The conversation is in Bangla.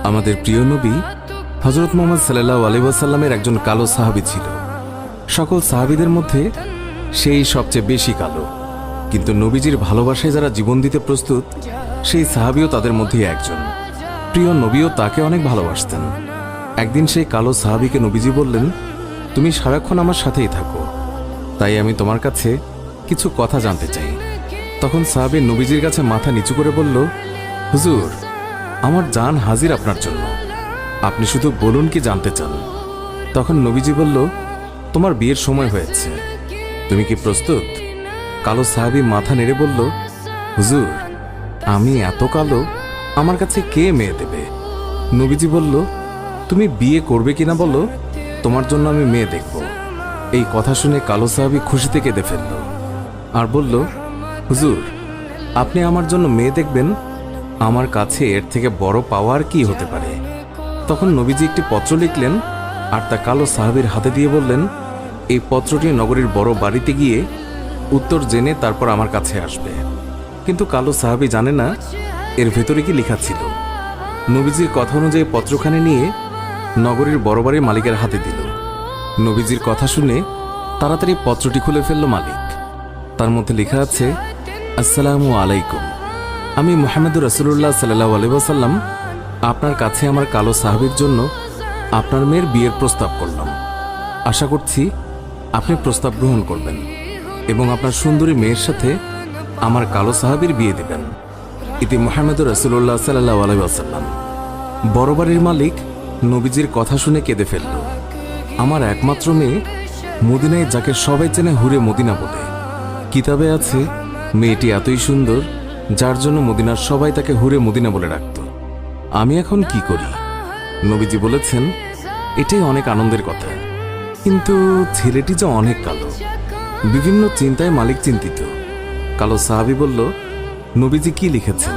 আমাদের প্রিয় নবী হযরত মুহাম্মদ সাল্লাল্লাহু আলাইহি ওয়াসাল্লামের একজন কালো সাহাবী ছিল। সকল সাহাবীদের মধ্যে সেই সবচেয়ে বেশি কালো, কিন্তু নবীজির ভালোবাসায় যারা জীবন দিতে প্রস্তুত সেই সাহাবীও তাদের মধ্যে একজন। প্রিয় নবীও তাকে অনেক ভালোবাসতেন। একদিন সেই কালো সাহাবীকে নবীজি বললেন, তুমি সারাক্ষণ আমার সাথেই থাকো, তাই আমি তোমার কাছে কিছু কথা জানতে চাই। তখন সাহাবী নবীজির কাছে মাথা নিচু করে বলল, হুজুর, আমার জান হাজির আপনার জন্য, আপনি শুধু বলুন কি জানতে চান। তখন নবীজি বলল, তোমার বিয়ের সময় হয়েছে, তুমি কি প্রস্তুত? কালো সাহাবী মাথা নেড়ে বলল, হুজুর, আমি এত কালো, আমার কাছে কে মেয়ে দেবে? নবীজি বলল, তুমি বিয়ে করবে কিনা বলো, তোমার জন্য আমি মেয়ে দেখব। এই কথা শুনে কালো সাহাবী খুশিতে কেঁদে ফেলল আর বলল, হুজুর, আপনি আমার জন্য মেয়ে দেখবেন, আমার কাছে এর থেকে বড় পাওয়ার কি হতে পারে? তখন নবীজি একটি পত্র লিখলেন আর তা কালো সাহাবীর হাতে দিয়ে বললেন, এই পত্রটি নগরীর বড় বাড়িতে গিয়ে উত্তর জেনে তারপর আমার কাছে আসবে। কিন্তু কালো সাহাবী জানে না এর ভেতরে কি লেখা ছিল। নবীজির কথা অনুযায়ী পত্রখানি নিয়ে নগরীর বড় বাড়ির মালিকের হাতে দিল। নবীজির কথা শুনে তাড়াতাড়ি পত্রটি খুলে ফেলল মালিক। তার মধ্যে লেখা আছে, আসসালামু আলাইকুম, আমি মুহাম্মদুর রাসূলুল্লাহ সাল্লাল্লাহু আলাইহি ওয়াসাল্লাম আপনার কাছে আমার কালো সাহাবীর জন্য আপনার মেয়ের বিয়ের প্রস্তাব করলাম। আশা করছি আপনি প্রস্তাব গ্রহণ করবেন এবং আপনার সুন্দরী মেয়ের সাথে আমার কালো সাহাবীর বিয়ে দেবেন। ইতি মুহাম্মদুর রাসূলুল্লাহ সাল্লাল্লাহু আলাইহি ওয়াসাল্লাম। বড় বাড়ির মালিক নবীজির কথা শুনে কেঁদে ফেলল। আমার একমাত্র মেয়ে, মদিনায় যাকে সবাই চেনে হুরে মদিনা বলে। কিতাবে আছে মেয়েটি এতই সুন্দর যার জন্য মদিনার সবাই তাকে হুরে মদিনা বলে ডাকত। আমি এখন কি করি? নবীজি বলেছেন, এটাই অনেক আনন্দের কথা, কিন্তু ছেলেটি যে অনেক কালো। বিভিন্ন চিন্তায় মালিক চিন্তিত। কালো সাহাবী বলল, নবীজি কি লিখেছেন?